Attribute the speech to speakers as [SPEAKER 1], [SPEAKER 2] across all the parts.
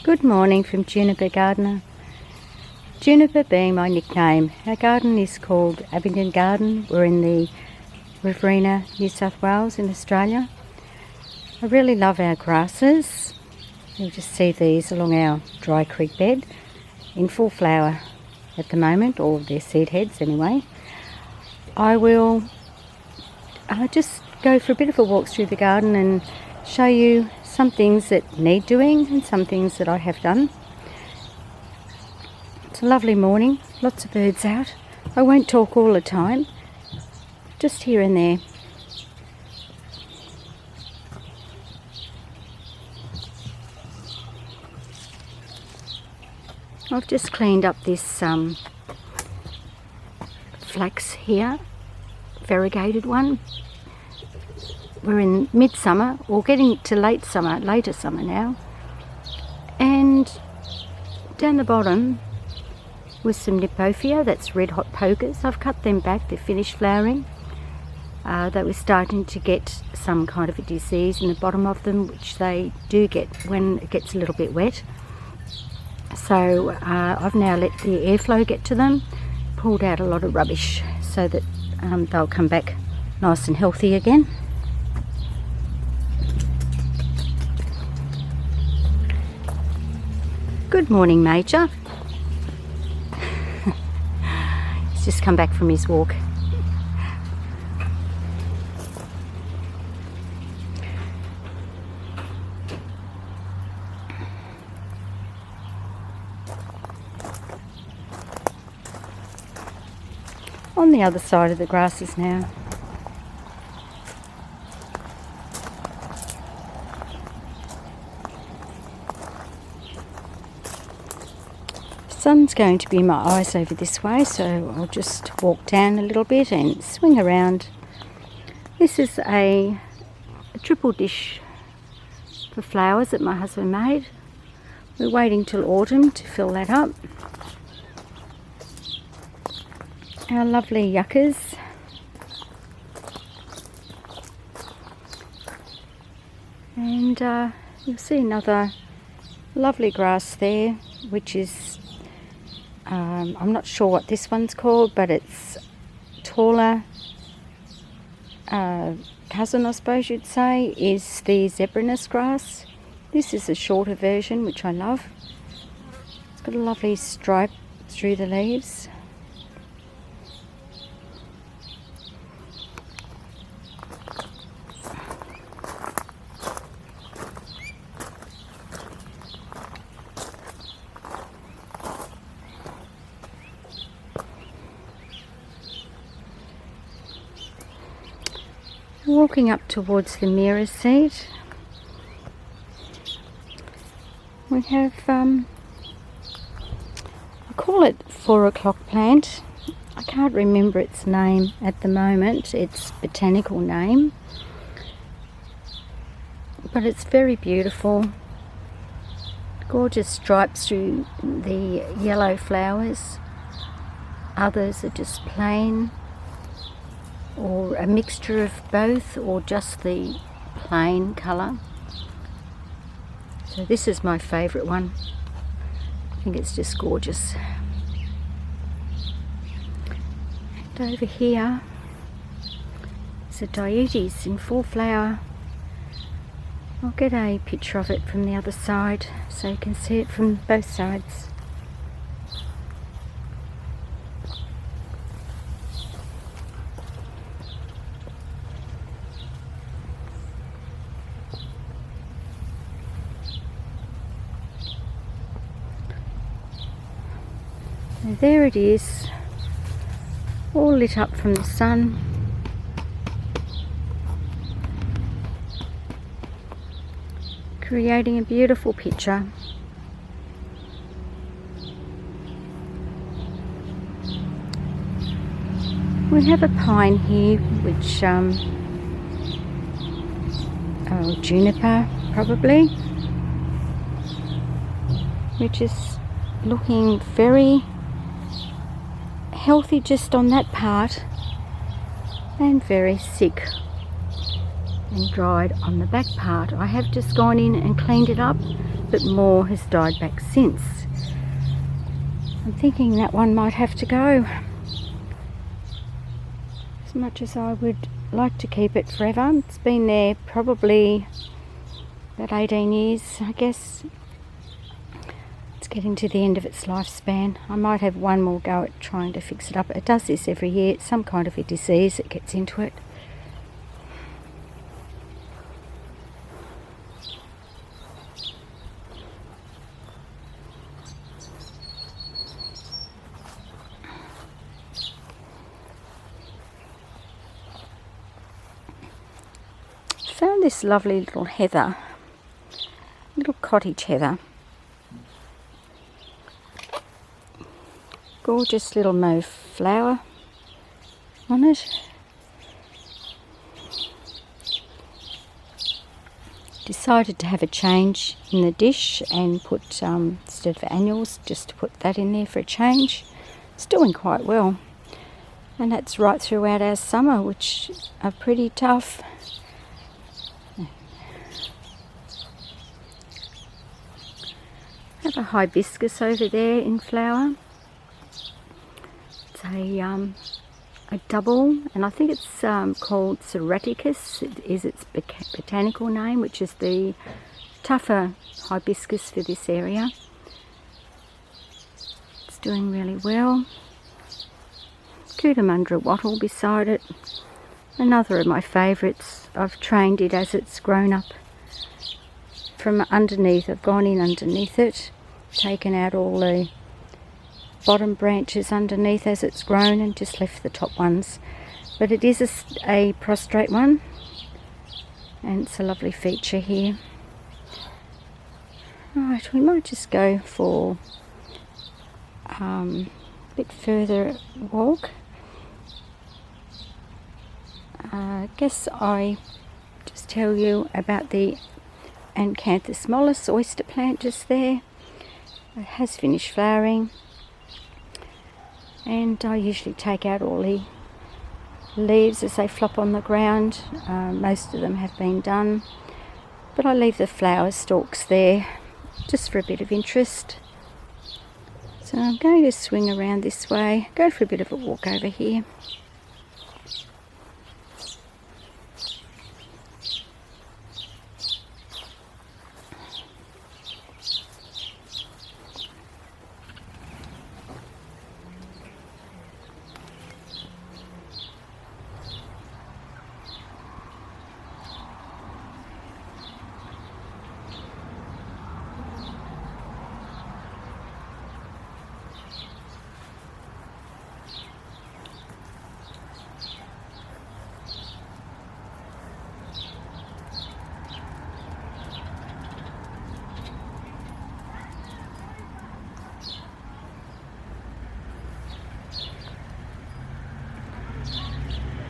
[SPEAKER 1] Good morning from Juniper Gardener. Juniper being my nickname. Our garden is called Abingdon Garden. We're in the Riverina, New South Wales in Australia. I really love our grasses. You'll just see these along our dry creek bed in full flower at the moment, or their seed heads anyway. I will just go for a bit of a walk through the garden and show you some things that need doing and some things that I have done. It's a lovely morning, lots of birds out. I won't talk all the time, just here and there. I've just cleaned up this flax here, variegated one. We're in midsummer, or getting to later summer now. And down the bottom with some Nipophia, that's red hot pokers. I've cut them back, they're finished flowering. They were starting to get some kind of a disease in the bottom of them, which they do get when it gets a little bit wet. So I've now let the airflow get to them, pulled out a lot of rubbish so that they'll come back nice and healthy again. Good morning, Major. He's just come back from his walk. On the other side of the grasses now. Sun's going to be in my eyes over this way, so I'll just walk down a little bit and swing around. This is a triple dish for flowers that my husband made. We're waiting till autumn to fill that up. Our lovely yuccas. And you'll see another lovely grass there, which is I'm not sure what this one's called, but it's taller cousin, I suppose you'd say, is the zebrinus grass. This is a shorter version, which I love. It's got a lovely stripe through the leaves. Walking up towards the mirror seat, we have, I call it 4 o'clock plant. I can't remember its name at the moment, its botanical name, but it's very beautiful. Gorgeous stripes through the yellow flowers. Others are just plain, or a mixture of both, or just the plain colour. So this is my favourite one. I think it's just gorgeous. And over here is a dietes in full flower. I'll get a picture of it from the other side so you can see it from both sides. And there it is, all lit up from the sun. Creating a beautiful picture. We have a pine here, which, juniper probably, which is looking very healthy just on that part, and very sick and dried on the back part. I have just gone in and cleaned it up, but more has died back since. I'm thinking that one might have to go. As much as I would like to keep it forever. It's been there probably about 18 years, I guess. It's getting to the end of its lifespan. I might have one more go at trying to fix it up. It does this every year. It's some kind of a disease that gets into it. Found this lovely little heather, little cottage heather. Gorgeous little mauve flower on it. Decided to have a change in the dish and put, instead of annuals, just to put that in there for a change. It's doing quite well. And that's right throughout our summer, which are pretty tough. Have a hibiscus over there in flower. It's a double, and I think it's called Serraticus. It is its botanical name, which is the tougher hibiscus for this area. It's doing really well. Cootamundra wattle beside it. Another of my favourites. I've trained it as it's grown up from underneath. I've gone in underneath it, taken out all the bottom branches underneath as it's grown and just left the top ones. But it is a prostrate one, and it's a lovely feature here. Right, we might just go for a bit further walk. I guess I just tell you about the Acanthus mollis oyster plant just there. It has finished flowering, and I usually take out all the leaves as they flop on the ground. Most of them have been done, but I leave the flower stalks there just for a bit of interest. So I'm going to swing around this way, go for a bit of a walk over here.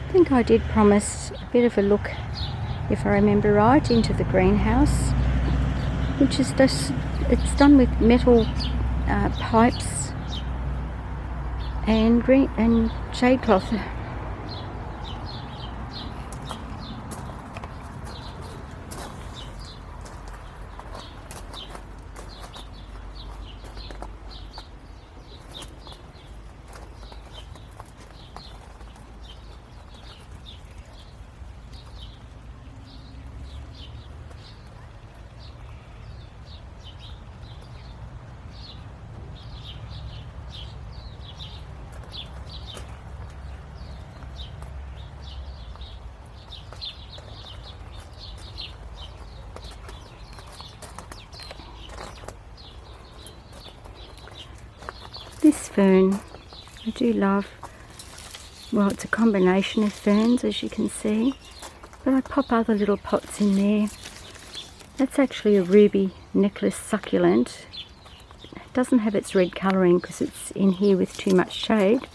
[SPEAKER 1] I think I did promise a bit of a look, if I remember right, into the greenhouse, which is just, it's done with metal pipes and shade cloth. This fern I do love. Well, it's a combination of ferns, as you can see, but I pop other little pots in there. That's actually a ruby necklace succulent. It doesn't have its red colouring because it's in here with too much shade.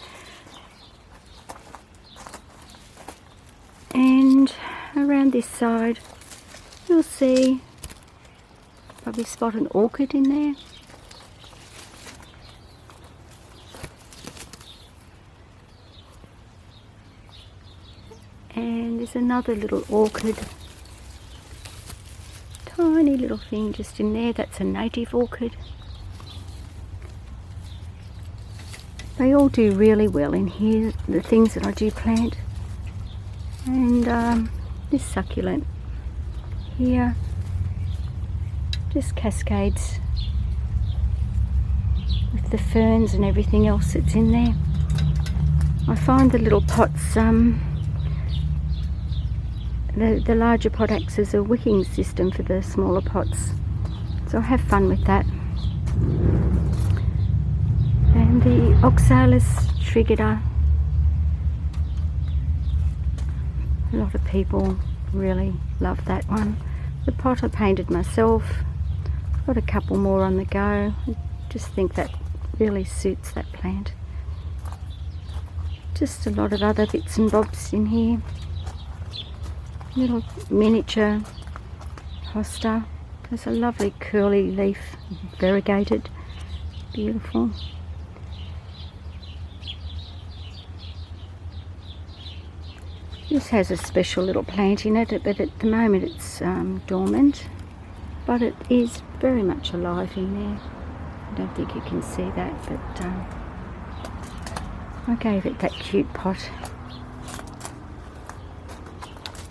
[SPEAKER 1] And around this side you'll see, probably spot an orchid in there. And there's another little orchid tiny little thing just in there. That's a native orchid. They all do really well in here, the things that I do plant. And this succulent here just cascades with the ferns and everything else that's in there. I find the little pots, the larger pot acts as a wicking system for the smaller pots, so I have fun with that. And the Oxalis trigida, a lot of people really love that one. The pot I painted myself, got a couple more on the go. I just think that really suits that plant. Just a lot of other bits and bobs in here. Little miniature hosta. There's a lovely curly leaf, variegated, beautiful. This has a special little plant in it, but at the moment it's dormant, but it is very much alive in there. I don't think you can see that, but I gave it that cute pot.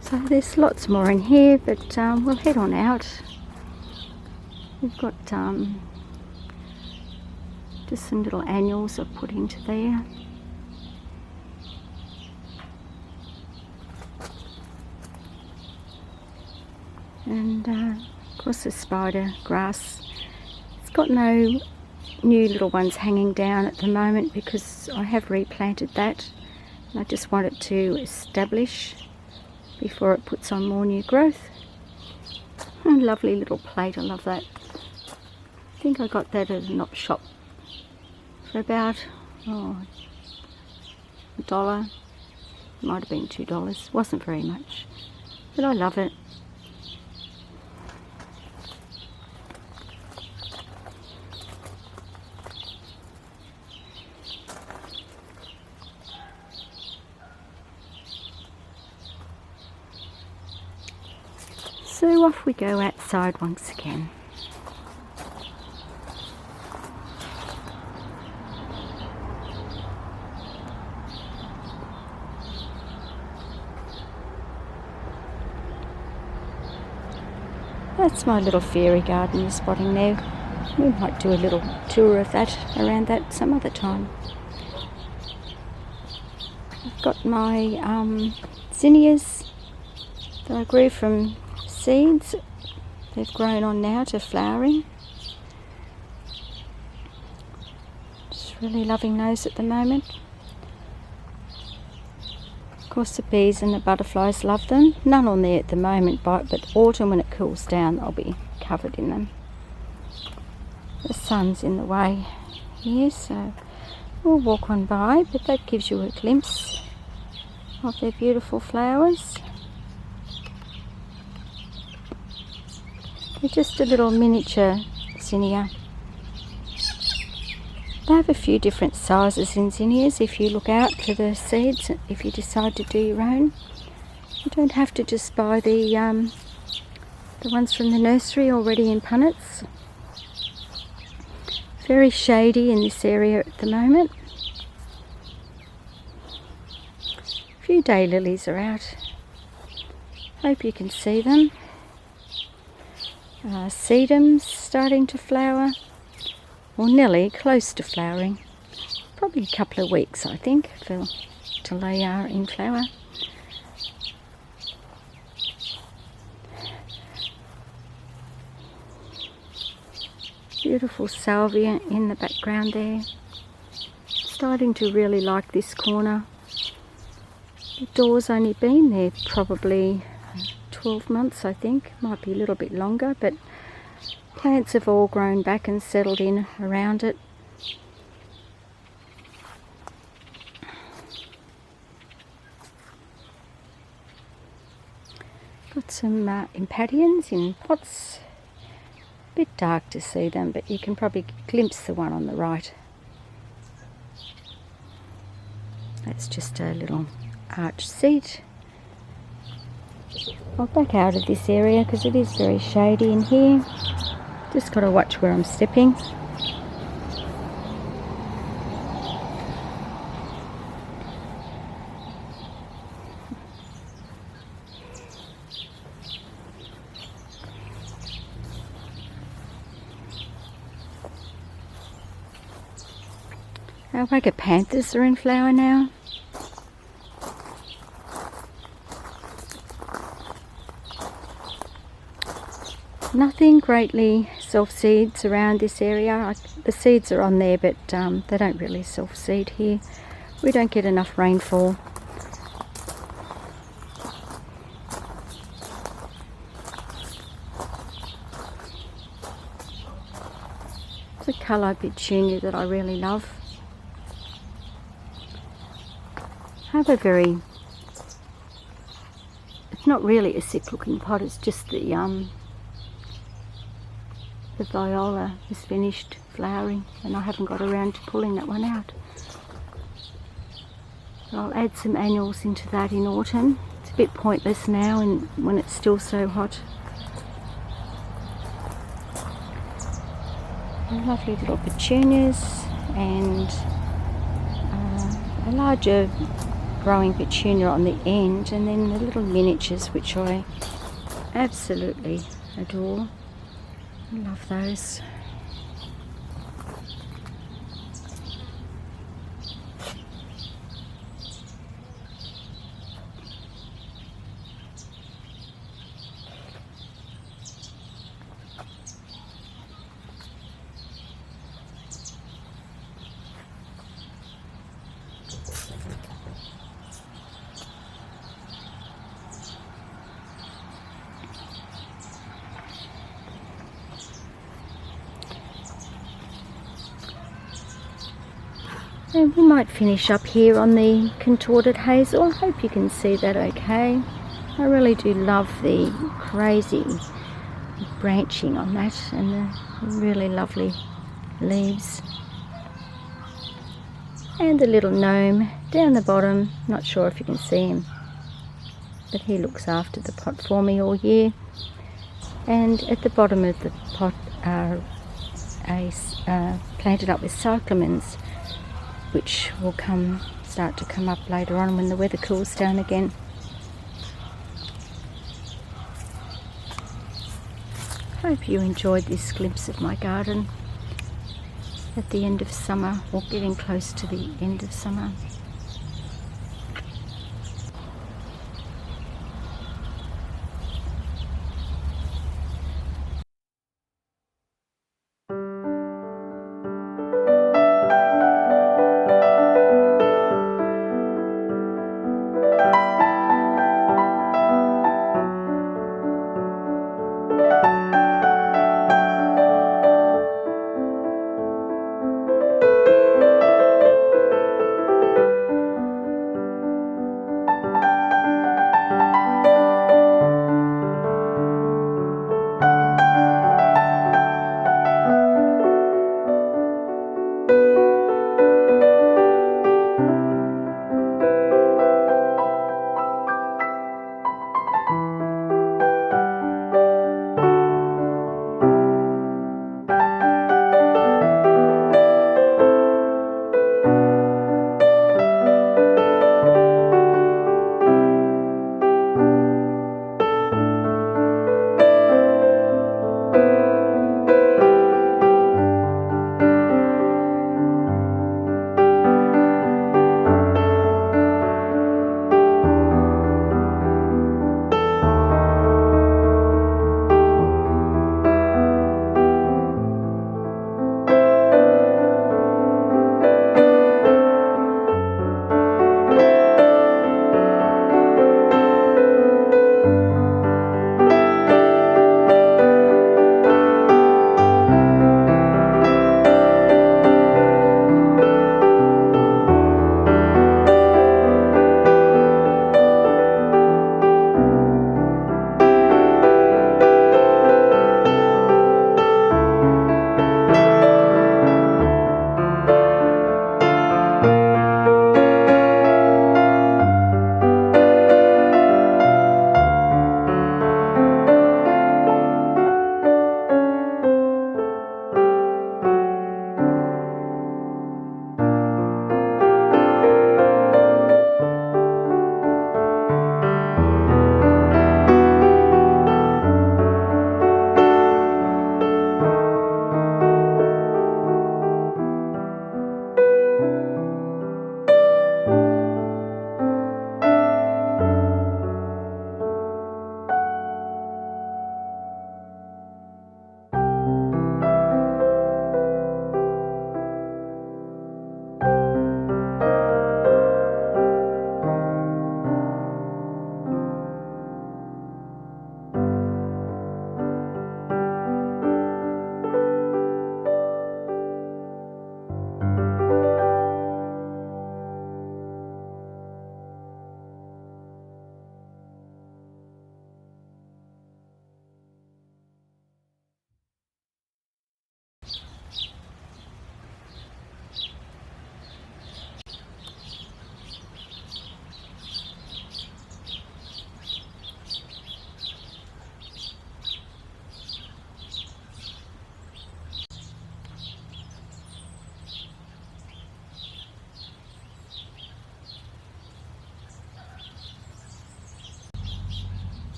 [SPEAKER 1] So there's lots more in here, but we'll head on out. We've got just some little annuals I've put into there. And of course the spider grass. It's got no new little ones hanging down at the moment because I have replanted that. And I just want it to establish before it puts on more new growth. A lovely little plate, I love that. I think I got that at an op shop for about $1. Might have been $2, wasn't very much, but I love it. So off we go outside once again. That's my little fairy garden you're spotting there. We might do a little tour of that around that some other time. I've got my zinnias that I grew from seeds. They've grown on now to flowering. Just really loving those at the moment. Of course the bees and the butterflies love them. None on there at the moment, but autumn when it cools down they'll be covered in them. The sun's in the way here, so we'll walk on by, but that gives you a glimpse of their beautiful flowers. They're just a little miniature zinnia. They have a few different sizes in zinnias if you look out for the seeds, if you decide to do your own. You don't have to just buy the ones from the nursery already in punnets. Very shady in this area at the moment. A few daylilies are out. Hope you can see them. Sedums starting to flower, or nearly close to flowering. Probably a couple of weeks, I think, till they are in flower. Beautiful salvia in the background there. Starting to really like this corner. The door's only been there probably 12 months, I think. Might be a little bit longer, but plants have all grown back and settled in around it. Got some impatiens in pots. A bit dark to see them, but you can probably glimpse the one on the right. That's just a little arch seat. I'll back out of this area because it is very shady in here. Just got to watch where I'm stepping. Our panthers are in flower now. Nothing greatly self-seeds around this area. The seeds are on there, but they don't really self-seed here. We don't get enough rainfall. It's a colour petunia that I really love. I have a it's not really a sick looking pot, it's just the viola is finished flowering and I haven't got around to pulling that one out. So I'll add some annuals into that in autumn. It's a bit pointless now when it's still so hot. Lovely little petunias and a larger growing petunia on the end, and then the little miniatures which I absolutely adore. I love those. And we might finish up here on the contorted hazel. I hope you can see that okay. I really do love the crazy branching on that and the really lovely leaves. And the little gnome down the bottom, not sure if you can see him, but he looks after the pot for me all year. And at the bottom of the pot are planted up with cyclamens, which will start to come up later on when the weather cools down again. Hope you enjoyed this glimpse of my garden at the end of summer, or getting close to the end of summer.